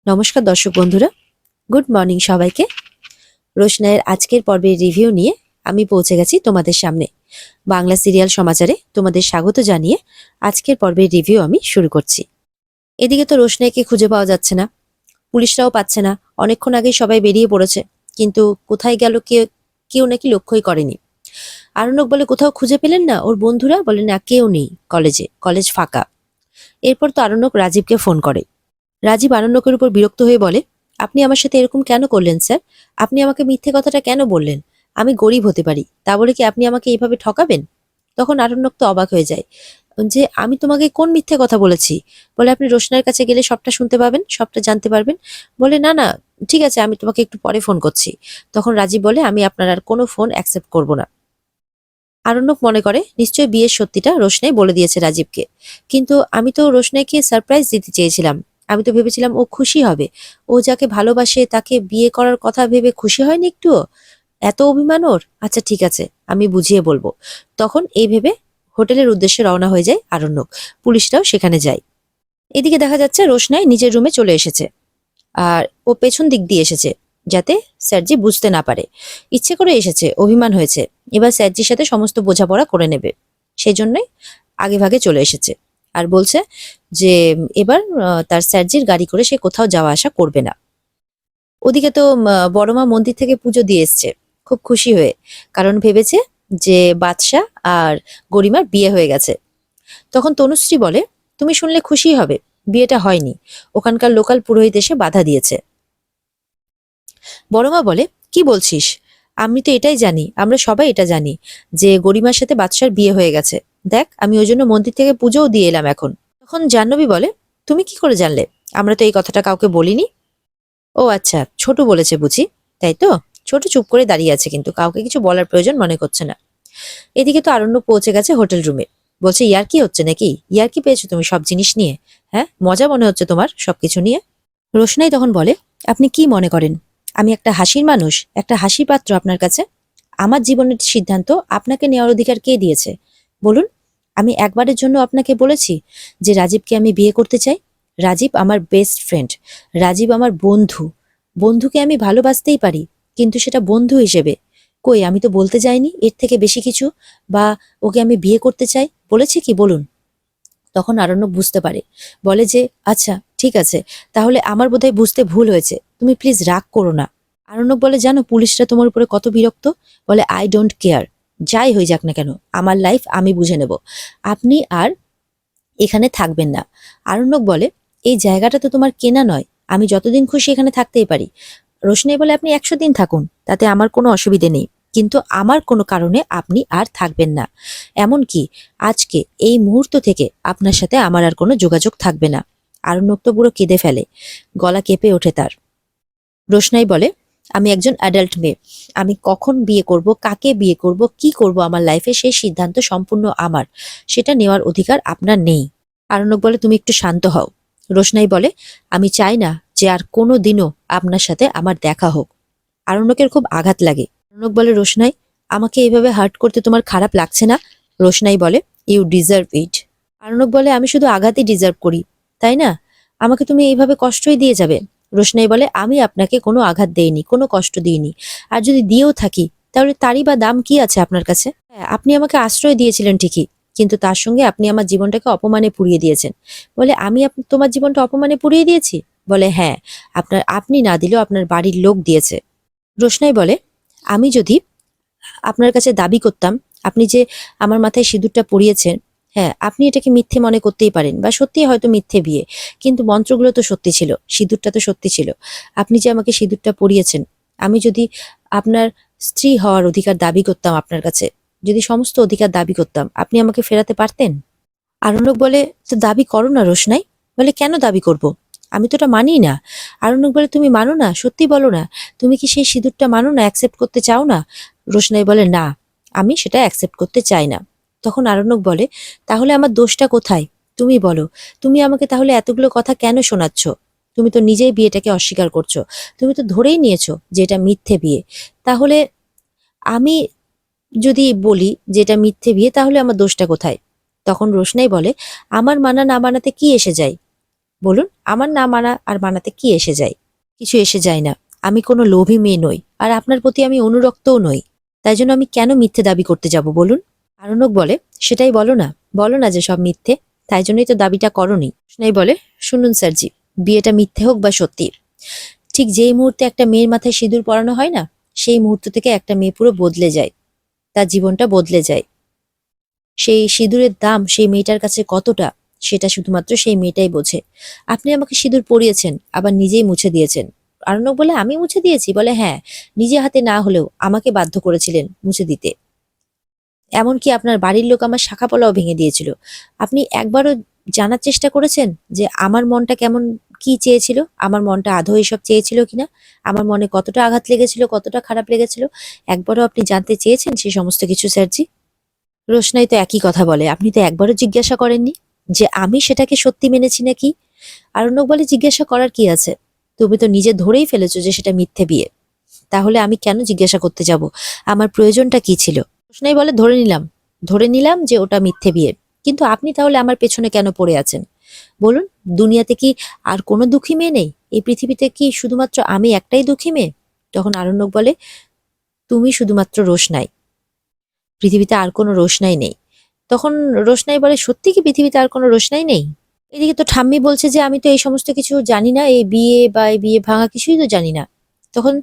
নমস্কার দর্শক বন্ধুরা, গুড মর্নিং সবাইকে। রোশনাইয়ের আজকের পর্বের রিভিউ নিয়ে আমি পৌঁছে গেছি তোমাদের সামনে। বাংলা সিরিয়াল সমাচারে তোমাদের স্বাগত জানিয়ে আজকের পর্বের রিভিউ আমি শুরু করছি। এদিকে তো রোশনাইকে খুঁজে পাওয়া যাচ্ছে না, পুলিশরাও পাচ্ছে না। অনেকক্ষণ আগেই সবাই বেরিয়ে পড়েছে, কিন্তু কোথায় গেল কেউ নাকি লক্ষ্যই করেনি। আরণ্যক বলে কোথাও খুঁজে পেলেন না? ওর বন্ধুরা বলে না, কেউ নেই কলেজ ফাঁকা। এরপর তো আরণ্যক রাজীবকে ফোন করে। রাজীব আরণ্যকের উপর বিরক্ত হয়ে বলে, আপনি আমার সাথে এরকম কেন করলেন স্যার? আপনি আমাকে মিথ্যে কথাটা কেন বললেন? আমি গরিব হতে পারি, তা বলে কি আপনি আমাকে এইভাবে ঠকাবেন? তখন আরণ্যক তো অবাক হয়ে যায় যে আমি তোমাকে কোন মিথ্যে কথা বলেছি? বলে আপনি রোশনার কাছে গেলে সবটা শুনতে পাবেন, সবটা জানতে পারবেন। বলে না না, ঠিক আছে, আমি তোমাকে একটু পরে ফোন করছি। তখন রাজীব বলে, আমি আপনার আর কোনো ফোন অ্যাকসেপ্ট করব না। আরণ্যক মনে করে নিশ্চয়ই বিয়ের সত্যিটা রোশনাই বলে দিয়েছে রাজীবকে। কিন্তু আমি তো রোশনাইকে সারপ্রাইজ দিতে চেয়েছিলাম। আমি তো ভেবেছিলাম ও খুশি হবে। ও যাকে ভালোবাসে তাকে বিয়ে করার কথা ভেবে খুশি হয়নি একটুও? এত অভিমান ওর? আচ্ছা ঠিক আছে, আমি বুঝিয়ে বলবো। তখন এই ভেবে হোটেলের উদ্দেশ্যে রওনা হয়ে যায় আরণ্যক। পুলিশরাও সেখানে যায়। এদিকে দেখা যাচ্ছে রোশনাই নিজের রুমে চলে এসেছে। আর ও পেছন দিক দিয়ে এসেছে, যাতে স্যারজি বুঝতে না পারে। ইচ্ছে করে এসেছে, অভিমান হয়েছে। এবার স্যারজির সাথে সমস্ত বোঝাপড়া করে নেবে, সেই জন্যই আগে ভাগে চলে এসেছে। আর বলছে যে এবার তার স্যারজির গাড়ি করে সে কোথাও যাওয়া আসা করবে না। ওদিকে তো বড়মা মন্দির থেকে পুজো দিয়ে এসছে, খুব খুশি হয়ে। কারণ ভেবেছে যে বাদশা আর গরিমার বিয়ে হয়ে গেছে। তখন তনুশ্রী বলে, তুমি শুনলে খুশি হবে, বিয়েটা হয়নি, ওখানকার লোকাল পুরোহিত এসে বাধা দিয়েছে। বড়মা বলে, কি বলছিস? আমি তো এটাই জানি, আমরা সবাই এটা জানি যে গরিমার সাথে বাদশার বিয়ে হয়ে গেছে। দেখ, আমি ওই জন্য মন্দির থেকে পুজোও দিয়ে এলাম এখন। তখন জাহ্নবী বলে, তুমি কি করে জানলে? আমরা তো এই কথাটা কাউকে বলিনি। ও আচ্ছা, ছোট বলেছে বুঝি, তাই তো? ছোট চুপ করে দাঁড়িয়ে আছে, কিন্তু কাউকে কিছু বলার প্রয়োজন মনে করছে না। এদিকে তো আরণ্য পৌঁছে গেছে হোটেল রুমে। বলছে, ইয়ার কি হচ্ছে নাকি? ইয়ার কি পেয়েছো তুমি সব জিনিস নিয়ে? হ্যাঁ, মজা মনে হচ্ছে তোমার সবকিছু নিয়ে? রোশনাই তখন বলে, আপনি কি মনে করেন আমি একটা হাসির মানুষ, একটা হাসির পাত্র আপনার কাছে? আমার জীবনের সিদ্ধান্ত আপনাকে নেওয়ার অধিকার কে দিয়েছে বলুন? আমি একবারের জন্য আপনাকে বলেছি যে রাজীবকে আমি বিয়ে করতে চাই? রাজীব আমার বেস্ট ফ্রেন্ড, রাজীব আমার বন্ধু। বন্ধুকে আমি ভালোবাসতেই পারি, কিন্তু সেটা বন্ধু হিসেবে। কই, আমি তো বলতে যাইনি এর থেকে বেশি কিছু, বা ওকে আমি বিয়ে করতে চাই বলেছি কি বলুন? তখন আরণ্যক বুঝতে পারে, বলে যে আচ্ছা ঠিক আছে, তাহলে আমার বোধহয় বুঝতে ভুল হয়েছে, তুমি প্লিজ রাগ করো না। আরণ্যক বলে, জানো পুলিশরা তোমার উপরে কত বিরক্ত? বলে, আই ডোন্ট কেয়ার, যাই হয়ে যাক না কেন, আমার লাইফ আমি বুঝে নেব। আপনি আর এখানে থাকবেন না। আরণ্যক বলে, এই জায়গাটা তো তোমার কেনা নয়, আমি যতদিন খুশি এখানে থাকতেই পারি। রোশনি বলে, আপনি 100 দিন থাকুন, তাতে আমার কোনো অসুবিধে নেই, কিন্তু আমার কোনো কারণে আপনি আর থাকবেন না। এমনকি আজকে এই মুহূর্ত থেকে আপনার সাথে আমার আর কোনো যোগাযোগ থাকবে না। আরণ্যক তো পুরো কেঁদে ফেলে, গলা কেঁপে ওঠে তার। রোশনাই বলে, আমি একজন অ্যাডাল্ট মেয়ে, আমি কখন বিয়ে করব, কাকে বিয়ে করব, কি করব আমার লাইফে, সেই সিদ্ধান্ত সম্পূর্ণ আমার, সেটা নেওয়ার অধিকার আপনার নেই। আরণ্যক বলে, তুমি একটু শান্ত হও। রোশনাই বলে, আমি চাই না যে আর কোনো দিনও আপনার সাথে আমার দেখা হোক। আরণ্যকের খুব আঘাত লাগে। আরণ্যক বলে, রোশনাই, আমাকে এইভাবে হার্ট করতে তোমার খারাপ লাগছে না? রোশনাই বলে, ইউ ডিজার্ভ ইট। আরণ্যক বলে, আমি শুধু আঘাতই ডিজার্ভ করি, তাই না? আমাকে তুমি এইভাবে কষ্টই দিয়ে যাবে? রোশনাই বলে, আমি আপনাকে কোনো আঘাত দেইনি, কোনো কষ্ট দিইনি। আর যদি দিয়েও থাকি, তাহলে তারই বা দাম কি আছে আপনার কাছে? হ্যাঁ, আপনি আমাকে আশ্রয় দিয়েছিলেন ঠিকই, কিন্তু তার সঙ্গে আপনি আমার জীবনটাকে অপমানে পুড়িয়ে দিয়েছেন। বলে, আমি তোমার জীবনটা অপমানে পুড়িয়ে দিয়েছি? বলে, হ্যাঁ, আপনি না দিলেও আপনার বাড়ির লোক দিয়েছে। রোশনাই বলে, আমি যদি আপনার কাছে দাবি করতাম, আপনি যে আমার মাথায় সিঁদুরটা পরিয়েছেন, হ্যাঁ, আপনি এটাকে মিথ্যে মনে করতেই পারেন, বা সত্যি হয়তো মিথ্যে বিয়ে, কিন্তু মন্ত্রগুলো তো সত্যি ছিল, সিঁদুরটা তো সত্যি ছিল। আপনি যে আমাকে সিঁদুরটা পরিয়েছেন, আমি যদি আপনার স্ত্রী হওয়ার অধিকার দাবি করতাম আপনার কাছে, যদি সমস্ত অধিকার দাবি করতাম, আপনি আমাকে ফেরাতে পারতেন? আরণ্যক বলে, তো দাবি করো না রোশনাই। বলে, কেন দাবি করব? আমি তো ওটা মানি না। আরণ্যক বলে, তুমি মানো না? সত্যি বলো না, তুমি কি সেই সিঁদুরটা মানো না, অ্যাকসেপ্ট করতে চাও না? রোশনাই বলে, না, আমি সেটা অ্যাকসেপ্ট করতে চাই না। তখন আরণ্যক বলে, তাহলে আমার দোষটা কোথায়? তুমি বলো, তুমি আমাকে তাহলে এতগুলো কথা কেন শোনাচ্ছ? তুমি তো নিজেই বিয়েটাকে অস্বীকার করছো, তুমি তো ধরেই নিয়েছো যে এটা মিথ্যে বিয়ে। তাহলে আমি যদি বলি যে এটা মিথ্যে বিয়ে, তাহলে আমার দোষটা কোথায়? তখন রোশনাই বলে, আমার মানা না মানাতে কি এসে যায়? বলুন, আমার না মানা আর মানাতে কি এসে যায়? কিছু এসে যায় না। আমি কোনো লোভী মেয়ে নই, আর আপনার প্রতি আমি অনুরক্তও নই। তাই জন্য আমি কেন মিথ্যে দাবি করতে যাব বলুন? আরণ্যক বলে, সেটাই বলো না, বলো না যে সব মিথ্যে। তাই জন্যই তো দাবিটা করনি। রোশনাই বলে, শুনুন স্যারজি, বিয়েটা মিথ্যে হোক বা সত্যি, ঠিক যেই মুহূর্তে একটা মেয়ের মাথায় সিঁদুর পরানো হয় না, সেই মুহূর্ত থেকে একটা মেয়ে পুরো বদলে যায়, তার জীবনটা বদলে যায়। সেই সিঁদুরের দাম সেই মেয়েটার কাছে কতটা, সেটা শুধুমাত্র সেই মেয়েটাই বোঝে। আপনি আমাকে সিঁদুর পরিয়েছেন, আবার নিজেই মুছে দিয়েছেন। আরণ্যক বলে, আমি মুছে দিয়েছি? বলে, হ্যাঁ, নিজে হাতে না হলেও আমাকে বাধ্য করেছিলেন মুছে দিতে। এমনকি আপনার বাড়ির লোক আমার শাখাপলাও ভেঙে দিয়েছিল। আপনি একবারও জানার চেষ্টা করেছেন যে আমার মনটা কেমন, কি চেয়েছিল, আমার মনটা আদৌ এসব চেয়েছিল কিনা, আমার মনে কতটা আঘাত লেগেছিল, কতটা খারাপ লেগেছিল? একবারও আপনি জানতে চেয়েছেন সেই সমস্ত কিছু স্যারজি? রোশনাই তো একই কথা বলে, আপনি তো একবারও জিজ্ঞাসা করেননি যে আমি সেটাকে সত্যি মেনেছি নাকি। আরণ্যক বলে, জিজ্ঞাসা করার কি আছে? তুমি তো নিজে ধরেই ফেলেছো যে সেটা মিথ্যে বিয়ে। তাহলে আমি কেন জিজ্ঞাসা করতে যাব? আমার প্রয়োজনটা কি ছিল? রোশনাই বলে, ধরে নিলাম যে ওটা মিথ্যে বিয়ে, কিন্তু আপনি তাহলে আমার পেছনে কেন পড়ে আছেন বলুন? দুনিয়াতে কি আর কোনো দুঃখী মেয়ে নেই? এই পৃথিবীতে কি শুধুমাত্র আমি একটাই দুঃখী মেয়ে? তখন আরণ্যক বলে, তুমি শুধুমাত্র রোশনাই, পৃথিবীতে আর কোনো রোশনাই নেই। তখন রোশনাই বলে, সত্যি কি পৃথিবীতে আর কোনো রোশনাই নেই? এদিকে তো ঠাম্মি বলছে যে আমি তো এই সমস্ত কিছু জানি না, এই বিয়ে বা এই বিয়ে ভাঙা কিছুই তো জানি না। তখন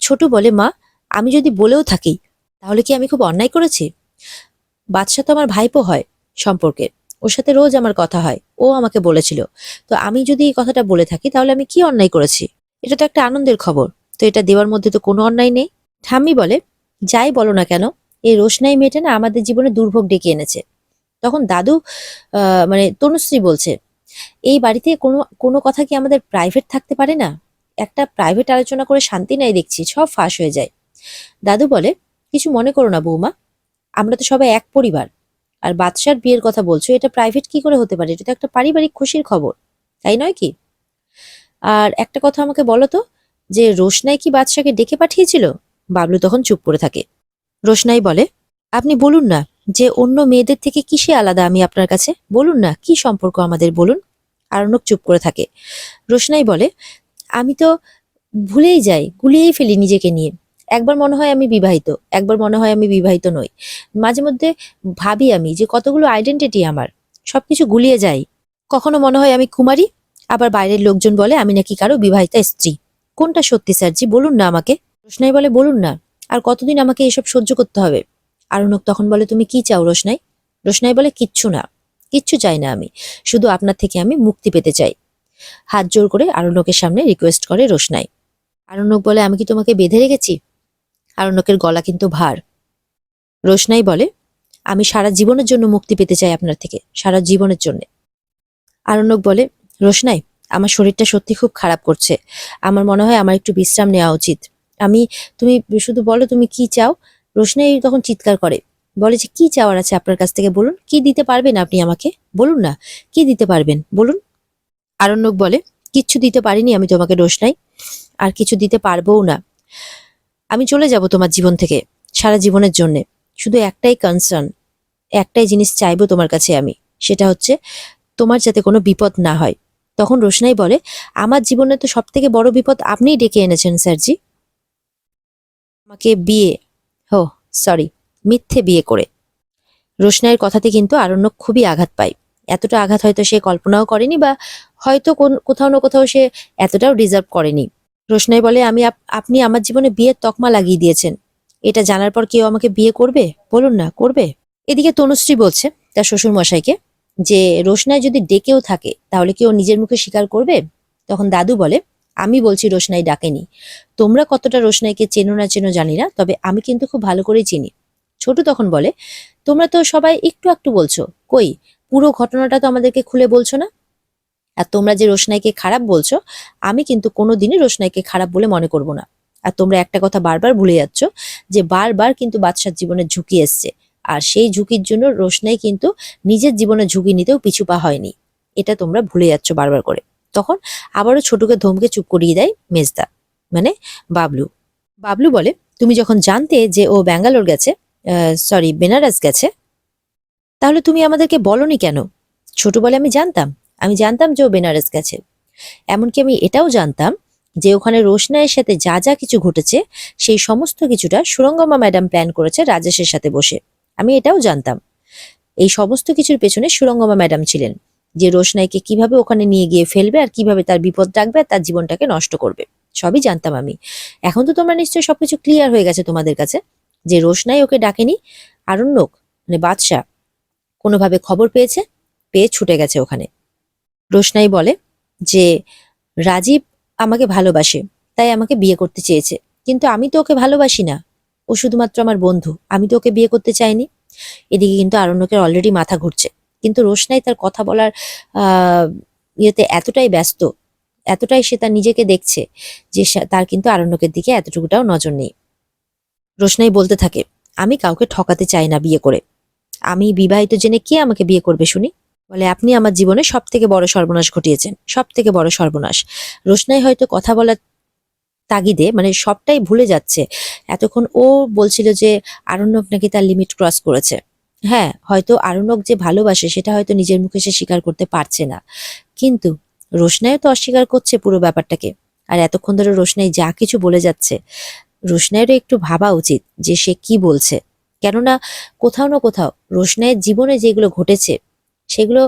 ছোট বলে, মা, আমি যদি বলেও থাকি তাহলে কি আমি খুব অন্যায় করেছি? বাদশা তো আমার ভাইপো হয় সম্পর্কে, ওর সাথে রোজ আমার কথা হয়, ও আমাকে বলেছিল। তো আমি যদি এই কথাটা বলে থাকি তাহলে আমি কি অন্যায় করেছি? এটা তো একটা আনন্দের খবর, তো এটা দেওয়ার মধ্যে তো কোনো অন্যায় নেই। ঠাম্মি বলে, যাই বলো না কেন, এই রোশনাই মেয়েটা না আমাদের জীবনে দুর্ভোগ ডেকে এনেছে। তখন দাদু মানে তনুশ্রী বলছে, এই বাড়িতে কোনো কোনো কথা কি আমাদের প্রাইভেট থাকতে পারে না? একটা প্রাইভেট আলোচনা করে শান্তি নাই দেখছি, সব ফাঁস হয়ে যায়। দাদু বলে, কিছু মনে করো না বৌমা, আমরা তো সবাই এক পরিবার। আর বাদশার বিয়ের কথা বলছো, এটা প্রাইভেট কি করে হতে পারে? এটা তো একটা পারিবারিক খুশির খবর, তাই নয় কি? আর একটা কথা আমাকে বলো তো, যে রোশনাই কি বাদশাকে ডেকে পাঠিয়েছিল? বাবলু তখন চুপ করে থাকে। রোশনাই বলে, আপনি বলুন না যে অন্য মেয়েদের থেকে কিসে আলাদা আমি আপনার কাছে, বলুন না কি সম্পর্ক আমাদের, বলুন। আরণ্যক চুপ করে থাকে। রোশনাই বলে, আমি তো ভুলেই যাই, গুলিয়েই ফেলি নিজেকে নিয়ে। একবার মনে হয় আমি বিবাহিত, একবার মনে হয় আমি বিবাহিত নই। মাঝে মধ্যে ভাবি আমি যে কতগুলো আইডেন্টিটি আমার, সবকিছু গুলিয়ে যাই। কখনো মনে হয় আমি কুমারী, আবার বাইরের লোকজন বলে আমি নাকি কারো বিবাহিতা স্ত্রী। কোনটা সত্যি স্যারজি, বলুন না আমাকে। রোশনাই বলে, বলুন না, আর কতদিন আমাকে এসব সহ্য করতে হবে? আরণ্যক তখন বলে, তুমি কি চাও রোশনাই? রোশনাই বলে, কিচ্ছু না, কিচ্ছু চাই না আমি, শুধু আপনার থেকে আমি মুক্তি পেতে চাই। হাত জোর করে আরণ্যকের সামনে রিকোয়েস্ট করে রোশনাই। আরণ্যক বলে, আমি কি তোমাকে বেঁধে রেখেছি? আরণ্যকের গলা কিন্তু ভার। রোশনাই বলে, আমি সারা জীবনের জন্য মুক্তি পেতে চাই আপনার থেকে, সারা জীবনের জন্য। আরণ্যক বলে, রোশনাই, আমার শরীরটা সত্যি খুব খারাপ করছে, আমার মনে হয় আমার একটু বিশ্রাম নেওয়া উচিত। আমি, তুমি শুধু বলো তুমি কি চাও। রোশনাই তখন চিৎকার করে, বলে যে কি চাওয়ার আছে আপনার কাছ থেকে বলুন, কি দিতে পারবেন আপনি আমাকে, বলুন না, কি দিতে পারবেন বলুন। আরণ্যক বলে, কিচ্ছু দিতে পারিনি আমি তোমাকে রোশনাই, আর কিছু দিতে পারবোও না। আমি চলে যাব তোমার জীবন থেকে সারা জীবনের জন্য। শুধু একটাই কনসার্ন, একটাই জিনিস চাইবো তোমার কাছে আমি, সেটা হচ্ছে তোমার যাতে কোনো বিপদ না হয়। তখন রোশনাই বলে, আমার জীবনে তো সব থেকে বড় বিপদ আপনিই ডেকে এনেছেন স্যারজি, আমাকে বিয়ে, হো সরি, মিথ্যে বিয়ে করে। রোশনাইয়ের কথাতে কিন্তু আরণ্যক খুবই আঘাত পায়। এতটা আঘাত হয়তো সে কল্পনাও করেনি, বা হয়তো কোথাও না কোথাও সে এতটাও ডিজার্ভ করেনি। রোশনাই বলে, আপনি আমার জীবনে বিয়ের তকমা লাগিয়ে দিয়েছেন, এটা জানার পর কেউ আমাকে বিয়ে করবে বলুন না, করবে? এদিকে তনুশ্রী বলছে তার শ্বশুর মশাইকে যে রোশনাই যদি ডেকেও থাকে তাহলে কি ও নিজের মুখে স্বীকার করবে? তখন দাদু বলে, আমি বলছি রোশনাই ডাকেনি। তোমরা কতটা রোশনাইকে চেনো না চেনো জানি না, তবে আমি কিন্তু খুব ভালো করেই চিনি। ছোট তখন বলে, তোমরা তো সবাই একটু একটু বলছো, কই পুরো ঘটনাটা তো আমাদেরকে খুলে বলছো না। আর তোমরা যে রোশনাইকে খারাপ বলছো, আমি কিন্তু কোনোদিনই রোশনাইকে খারাপ বলে মনে করব না। আর তোমরা একটা কথা বারবার ভুলে যাচ্ছ, যে বারবার কিন্তু বাদশার জীবনে ঝুঁকি এসছে, আর সেই ঝুঁকির জন্য রোশনাই কিন্তু নিজের জীবনে ঝুঁকি নিতেও পিছু পা হয়নি। এটা তোমরা ভুলে যাচ্ছ বারবার করে। তখন আবারও ছোটকে ধমকে চুপ করিয়ে দেয় মেজদা, মানে বাবলু। বাবলু বলে, তুমি যখন জানতে যে ও ব্যাঙ্গালোর গেছে, সরি বেনারস গেছে, তাহলে তুমি আমাদেরকে বলনি কেন? ছোট বলে, আমি জানতাম যে ও বেনারস গেছে, এমনকি আমি এটাও জানতাম যে ওখানে রোশনাইয়ের সাথে যা যা কিছু ঘটেছে সেই সমস্ত কিছুটা সুরঙ্গমা ম্যাডাম প্ল্যান করেছে রাজেশের সাথে বসে। আমি এটাও জানতাম এই সমস্ত কিছুর পেছনে সুরঙ্গমা ম্যাডাম ছিলেন, যে রোশনাইকে কিভাবে ওখানে নিয়ে গিয়ে ফেলবে আর কিভাবে তার বিপদ ডাকবে আর তার জীবনটাকে নষ্ট করবে, সবই জানতাম আমি। এখন তো তোমরা নিশ্চয়ই সবকিছু ক্লিয়ার হয়ে গেছে তোমাদের কাছে, যে রোশনাই ওকে ডাকেনি, আরণ্যক মানে বাদশা কোনোভাবে খবর পেয়েছে, পেয়ে ছুটে গেছে ওখানে। রোশনাই বলে যে রাজীব আমাকে ভালোবাসে, তাই আমাকে বিয়ে করতে চেয়েছে, কিন্তু আমি তো ওকে ভালোবাসি না, ও শুধুমাত্র আমার বন্ধু, আমি তো ওকে বিয়ে করতে চাইনি। এদিকে কিন্তু আরণ্যকের অলরেডি মাথা ঘুরছে, কিন্তু রোশনাই তার কথা বলার আহ ইয়েতে এতটাই ব্যস্ত, এতটাই সে তার নিজেকে দেখছে যে তার কিন্তু আরণ্যকের দিকে এতটুকুটাও নজর নেই। রোশনাই বলতে থাকে, আমি কাউকে ঠকাতে চাই না বিয়ে করে, আমি বিবাহিত জেনে কে আমাকে বিয়ে করবে শুনি? বলে আপনি আমার জীবনে সব থেকে বড় সর্বনাশ ঘটিয়েছেন, সব থেকে বড় সর্বনাশ। রোশনাই হয়তো কথা বলার তাগিদে মানে সবটাই ভুলে যাচ্ছে। এতক্ষণ ও বলছিল যে আরণ্যক নাকি তার লিমিট ক্রস করেছে। হ্যাঁ, হয়তো আরণ্যক যে ভালোবাসে সেটা হয়তো নিজের মুখে সে স্বীকার করতে পারছে না, কিন্তু রোশনাইও তো অস্বীকার করছে পুরো ব্যাপারটাকে। আর এতক্ষণ ধরে রোশনাই যা কিছু বলে যাচ্ছে, রোশনাইয়েরও একটু ভাবা উচিত যে সে কি বলছে। কেননা কোথাও না কোথাও রোশনাইয়ের জীবনে যেগুলো ঘটেছে সেগুলো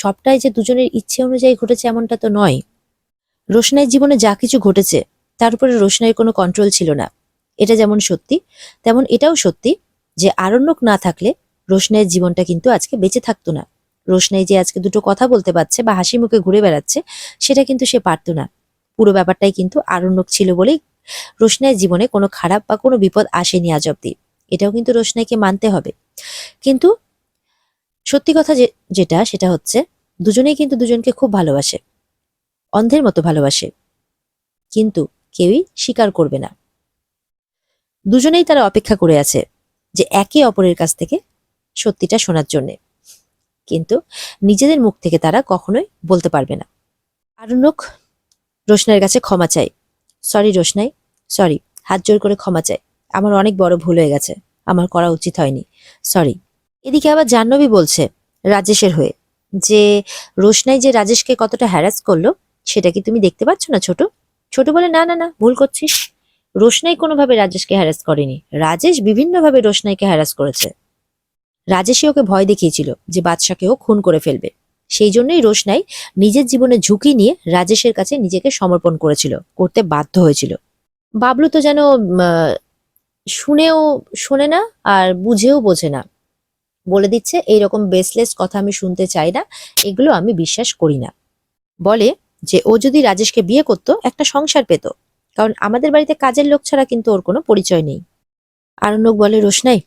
সবটাই যে দুজনের ইচ্ছে অনুযায়ী ঘটেছে এমনটা তো নয়। রোশনাইয়ের জীবনে যা কিছু ঘটেছে তার উপরে রোশনাইয়ের কোনো কন্ট্রোল ছিল না, এটা যেমন সত্যি তেমন এটাও সত্যি যে আরণ্যক না থাকলে রোশনাইয়ের জীবনটা কিন্তু আজকে বেঁচে থাকতো না। রোশনাই যে আজকে দুটো কথা বলতে পারছে বা হাসি মুখে ঘুরে বেড়াচ্ছে, সেটা কিন্তু সে পারতো না। পুরো ব্যাপারটাই কিন্তু আরণ্যক ছিল বলেই রোশনাইয়ের জীবনে কোনো খারাপ বা কোনো বিপদ আসেনি আজ অব্দি, এটাও কিন্তু রোশনাইকে মানতে হবে। কিন্তু সত্যি কথা যেটা সেটা হচ্ছে দুজনেই কিন্তু দুজনকে খুব ভালোবাসে, অন্ধের মতো ভালোবাসে, কিন্তু কেউই স্বীকার করবে না। দুজনেই তারা অপেক্ষা করে আছে যে একে অপরের কাছ থেকে সত্যিটা শোনার জন্যে, কিন্তু নিজেদের মুখ থেকে তারা কখনোই বলতে পারবে না। আরণ্যক রোশনাইয়ের কাছে ক্ষমা চাই, সরি রোশনাই, সরি, হাত জোর করে ক্ষমা চাই, আমার অনেক বড় ভুল হয়ে গেছে, আমার করা উচিত হয়নি, সরি। এদিকে আবার জাহ্নবী বলছে রাজেশের হয়ে যে রোশনাই যে রাজেশকে কতটা হ্যারাস করলো সেটা কি তুমি দেখতে পাচ্ছ না ছোট? ছোট বলে না না না, ভুল করছিস, রোশনাই কোনোভাবে রাজেশকে হ্যারাস করেনি, রাজেশ বিভিন্নভাবে রোশনাইকে হ্যারাস করেছে। রাজেশই ওকে ভয় দেখিয়েছিল যে বাদশাকেও খুন করে ফেলবে, সেই জন্যই রোশনাই নিজের জীবনে ঝুঁকি নিয়ে রাজেশের কাছে নিজেকে সমর্পণ করেছিল, করতে বাধ্য হয়েছিল। বাবলু তো যেন শুনেও শোনে না আর বুঝেও বোঝে না, বলে দিচ্ছে এইরকম বেসলেস কথা আমি শুনতে চাই না, এগুলো আমি বিশ্বাস করি না। বলে যে ও যদি রাজেশকে বিয়ে করতো একটা সংসার পেত, কারণ আমাদের বাড়িতে কাজের লোক ছাড়া কিন্তু ওর কোনো পরিচয় নেই। আরণ্যক বলে রোশনাই,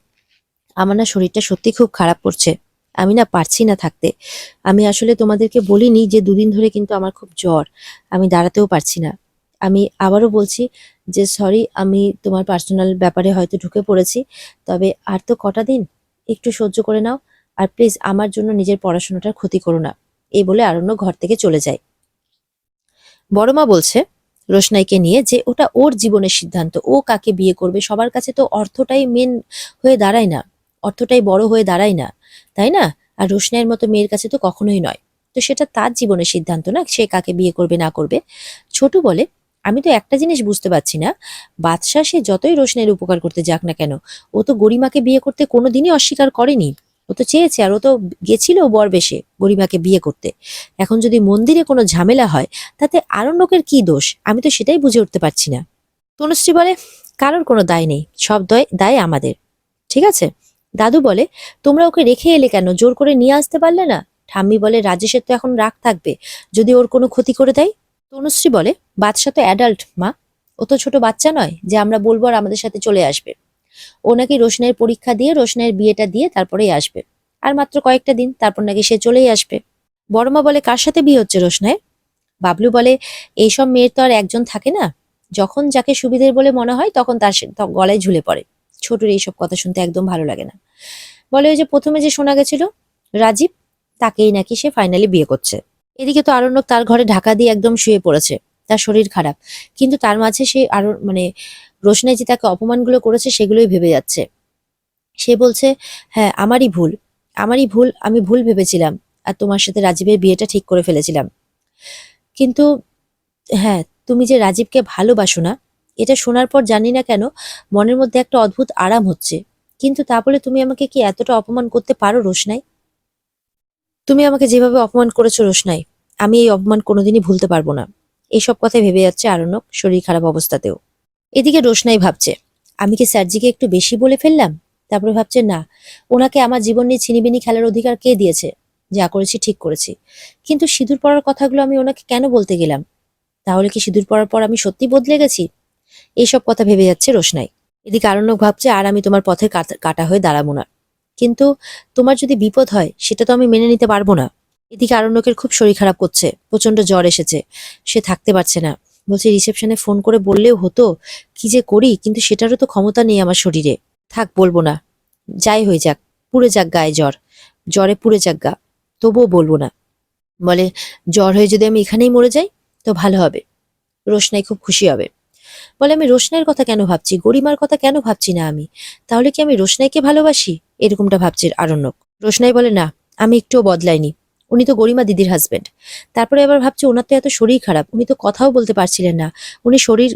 আমার না শরীরটা সত্যি খুব খারাপ করছে, আমি না পারছি না থাকতে, আমি আসলে তোমাদেরকে বলিনি যে দুদিন ধরে কিন্তু আমার খুব জ্বর, আমি দাঁড়াতেও পারছি না। আমি আবারও বলছি যে সরি, আমি তোমার পার্সোনাল ব্যাপারে হয়তো ঢুকে পড়েছি, তবে আর তো কটা দিন, একটু সহ্য করে নাও, আর প্লিজ আমার জন্য নিজের পড়াশোনাটার ক্ষতি করো না। এই বলে আরণ্য ঘর থেকে চলে যায়। বড় মা বলছে রোশনাইকে নিয়ে যে ওটা ওর জীবনের সিদ্ধান্ত, ও কাকে বিয়ে করবে, সবার কাছে তো অর্থটাই মেন হয়ে দাঁড়ায় না, অর্থটাই বড় হয়ে দাঁড়ায় না, তাই না? আর রোশনাইয়ের মতো মেয়ের কাছে তো কখনোই নয়। তো সেটা তার জীবনের সিদ্ধান্ত না, সে কাকে বিয়ে করবে না করবে। ছোট বলে আমি তো একটা জিনিস বুঝতে পারছি না, বাদশা সে যতই রোশনাইয়ের উপকার করতে যাক না কেন, ও তো গরিমাকে বিয়ে করতে কোনোদিনই অস্বীকার করেনি, ও তো চেয়েছে, আর ও তো গেছিল বর বেশে গরিমাকে বিয়ে করতে। এখন যদি মন্দিরে কোনো ঝামেলা হয় তাতে আরণ্যকের কি দোষ, আমি তো সেটাই বুঝে উঠতে পারছি না। তনুশ্রী বলে কারোর কোনো দায় নেই, সব দায় আমাদের, ঠিক আছে? দাদু বলে তোমরা ওকে রেখে এলে কেন, জোর করে নিয়ে আসতে পারলে না? ঠাম্মি বলে রাজেশের তো এখন রাগ থাকবে যদি ওর কোনো ক্ষতি করে দেয়। তনুশ্রী বলে বাদশা তো অ্যাডাল্ট মা, ও তো ছোট বাচ্চা নয় যে আমরা বলবো আর আমাদের সাথে চলে আসবে। ও নাকি রোশনাইয়ের পরীক্ষা দিয়ে রোশনাইয়ের বিয়েটা দিয়ে তারপরেই আসবে, আর মাত্র কয়েকটা দিন, তারপর নাকি সে চলেই আসবে। বড়মা বলে কার সাথে বিয়ে হচ্ছে রোশনাইয়ের? বাবলু বলে এইসব মেয়ের তো আর একজন থাকে না, যখন যাকে সুবিধের বলে মনে হয় তখন তার গলায় ঝুলে পড়ে। ছোটর এইসব কথা শুনতে একদম ভালো লাগে না। বলে ওই যে প্রথমে যে শোনা গেছিল রাজীব, তাকেই নাকি সে ফাইনালি বিয়ে করছে। এদিকে তো আরণ্যক তার ঘরে ঢাকা দিয়ে একদম শুয়ে পড়েছে, তার শরীর খারাপ, কিন্তু তার মাঝে সে আরো মানে রোশনাই যে তাকে অপমানগুলো করেছে সেগুলোই ভেবে যাচ্ছে। সে বলছে হ্যাঁ আমারই ভুল, আমারই ভুল, আমি ভুল ভেবেছিলাম আর তোমার সাথে রাজীবের বিয়েটা ঠিক করে ফেলেছিলাম। কিন্তু হ্যাঁ, তুমি যে রাজীবকে ভালোবাসো না, এটা শোনার পর জানি না কেন মনের মধ্যে একটা অদ্ভুত আরাম হচ্ছে। কিন্তু তা বলে তুমি আমাকে কি এতটা অপমান করতে পারো রোশনাই? তুমি আমাকে যেভাবে অপমান করেছো রোশনাই, আমি এই অপমান কোনোদিনই ভুলতে পারবো না। এইসব কথা ভেবে যাচ্ছে আরণ্যক শরীর খারাপ অবস্থাতেও। এদিকে রোশনাই ভাবছে, আমি কি স্যারজিকে একটু বেশি বলে ফেললাম? তারপরে ভাবছে, না, ওনাকে আমার জীবন নিয়ে ছিনিবিনি খেলার অধিকার কে দিয়েছে? যা করেছি ঠিক করেছি। কিন্তু সিঁদুর পরার কথাগুলো আমি ওনাকে কেন বলতে গেলাম? তাহলে কি সিঁদুর পরার পর আমি সত্যি বদলে গেছি? এইসব কথা ভেবে যাচ্ছে রোশনাই। এদিকে আরণ্যক ভাবছে, আর আমি তোমার পথের কাটা হয়ে দাঁড়াবো না। কিন্তু তোমার যদি বিপদ হয় সেটা তো আমি মেনে নিতে পারবো না। এদিকে আরণ্যকের খুব শরীর খারাপ করছে, প্রচন্ড জ্বর এসেছে, সে থাকতে পারছে না। বলছে রিসেপশনে ফোন করে বললেও হতো, কি যে করি, কিন্তু সেটারও তো ক্ষমতা নেই আমার শরীরে। থাক, বলবো না। যাই হয়ে যাক, পুড়ে যাক গায়ে জ্বর, জ্বরে পুড়ে যাক গা, তবুও বলবো না। বলে, জ্বর হয়ে যদি আমি এখানেই মরে যাই তো ভালো হবে, রোশনাই খুব খুশি হবে। বলে, আমি রোশনাইয়ের কথা কেন ভাবছি, গরিমার কথা কেন ভাবছি না আমি? তাহলে কি আমি রোশনাইকে ভালোবাসি? এরকমটা ভাবছে আরণ্যক। রোশনাই বলে, না, আমি একটুও বদলাইনি। উনি তো গরিমা দিদির হাজবেন্ড। তারপরে আবার ভাবছে, ওনার তো এত শরীর খারাপ, উনি তো কথাও বলতে পারছিলেন না। উনি শরীর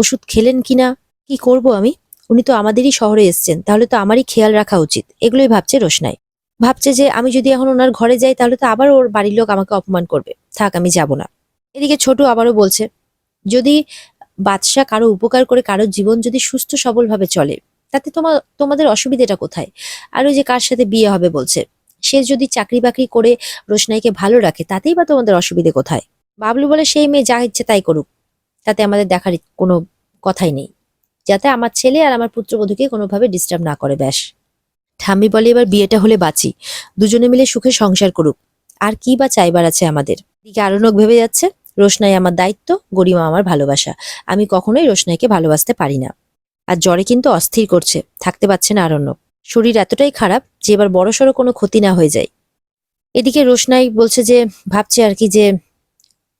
ওষুধ খেলেন কিনা, কি করব আমি? উনি তো আমাদেরই শহরে এসছেন, তাহলে তো আমারই খেয়াল রাখা উচিত। এগুলোই ভাবছে রোশনাই। ভাবছে যে আমি যদি এখন ওনার ঘরে যাই তাহলে তো আবার ওর বাড়ির লোক আমাকে অপমান করবে। থাক, আমি যাব না। এদিকে ছোটু আবারও বলছে, যদি বাদশা কারো উপকার করে কারোর জীবন যদি সুস্থ সবলভাবে চলে, তাতে তোমাদের অসুবিধাটা কোথায়? আর ওই যে কার সাথে বিয়ে হবে বলছে, সে যদি চাকরি বাকরি করে রোশনাইকে ভালো রাখে, তাতেই বা তোমাদের অসুবিধে কোথায়? বাবলু বলে, সেই মেয়ে যা ইচ্ছে তাই করুক, তাতে আমাদের দেখার কোনো কথাই নেই। যাতে আমার ছেলে আর আমার পুত্রবধূকে কোনোভাবে ডিস্টার্ব না করে, ব্যাস। ঠাম্মি বলে, এবার বিয়েটা হলে বাঁচি, দুজনে মিলে সুখে সংসার করুক, আর কি বা চাইবার আছে আমাদের? দিকে আরণ্যক ভেবে যাচ্ছে, রোশনাই আমার দায়িত্ব, গরিমা আমার ভালোবাসা। আমি কখনোই রোশনাইকে ভালোবাসতে পারি না। আর জ্বরে কিন্তু অস্থির করছে, থাকতে পারছে না আরণ্যক। শরীর এতটাই খারাপ যে এবার বড়সড় কোনো ক্ষতি না হয়ে যায়। এদিকে রোশনাই বলছে যে, ভাবছে আর কি, যে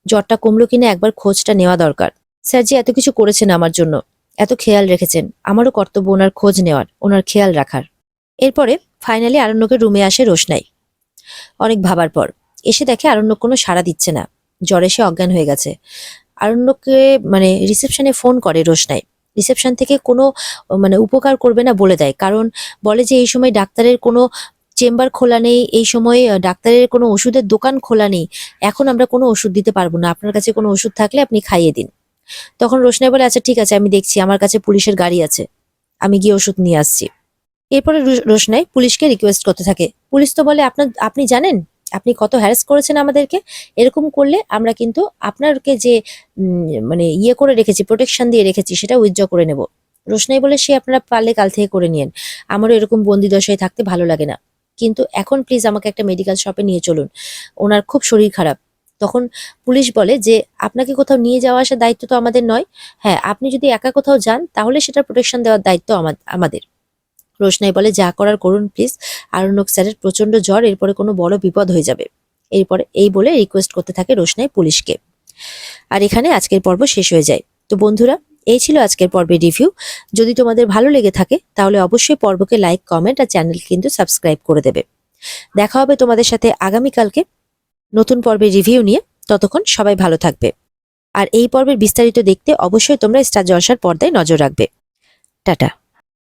জ্বরটা কমলো কিনা একবার খোঁজটা নেওয়া দরকার। স্যার জি এত কিছু করেছেন আমার জন্য, এত খেয়াল রেখেছেন, আমারও কর্তব্য ওনার খোঁজ নেওয়ার, ওনার খেয়াল রাখার। এরপরে ফাইনালি আরণ্যকের রুমে আসে রোশনাই, অনেক ভাবার পর। এসে দেখে আরণ্যক কোনো সাড়া দিচ্ছে না, জ্বরে সে অজ্ঞান হয়ে গেছে। আরণ্যককে রিসেপশনে ফোন করে রোশনাই। রিসেপশন থেকে কোনো উপকার করবে না বলে দেয়, কারণ বলে যে এই সময় ডাক্তারের কোনো চেম্বার খোলা নেই, এই সময় ডাক্তারের কোনো ওষুধের দোকান খোলা নেই, এখন আমরা কোনো ওষুধ দিতে পারবো না, আপনার কাছে কোনো ওষুধ থাকলে আপনি খাইয়ে দিন। তখন রোশনাই বলে, আচ্ছা ঠিক আছে, আমি দেখছি, আমার কাছে পুলিশের গাড়ি আছে, আমি গিয়ে ওষুধ নিয়ে আসছি। এরপরে রোশনাই পুলিশকে রিকোয়েস্ট করতে থাকে। পুলিশ তো বলে, আপনি জানেন আপনি কত হ্যারাস করেছেন আমাদেরকে, এরকম করলে আমরা কিন্তু আপনাকে যে ইয়ে করে রেখেছি, প্রোটেকশন দিয়ে রেখেছি, সেটা উইথড্র করে নেব। রোশনাই বলে, সে আপনারা পারলে কাল থেকে করে নিন, আমারও এরকম বন্দি দশায় থাকতে ভালো লাগে না, কিন্তু এখন প্লিজ আমাকে একটা মেডিকেল শপে নিয়ে চলুন, ওনার খুব শরীর খারাপ। তখন পুলিশ বলে যে, আপনাকে কোথাও নিয়ে যাওয়া আসার দায়িত্ব তো আমাদের নয়। হ্যাঁ, আপনি যদি একা কোথাও যান তাহলে সেটা প্রোটেকশন দেওয়ার দায়িত্ব আমাদের। রোশনাই বলে, যা করার করুন প্লিজ, আরণ্যক স্যারের প্রচন্ড জ্বর, এরপরে কোনো বড় বিপদ হয়ে যাবে। এরপরে এই বলে রিকোয়েস্ট করতে থাকে রোশনাই পুলিশকে। আর এখানে আজকের পর্ব শেষ হয়ে যায়। তো বন্ধুরা, এই ছিল আজকের পর্বের রিভিউ। যদি তোমাদের ভালো লেগে থাকে তাহলে অবশ্যই পর্বকে লাইক, কমেন্ট আর চ্যানেল কিন্তু সাবস্ক্রাইব করে দেবে। দেখা হবে তোমাদের সাথে আগামীকালকে নতুন পর্বের রিভিউ নিয়ে। ততক্ষণ সবাই ভালো থাকবে। আর এই পর্বের বিস্তারিত দেখতে অবশ্যই তোমরা স্টার জলসার পর্দায় নজর রাখবে। টাটা।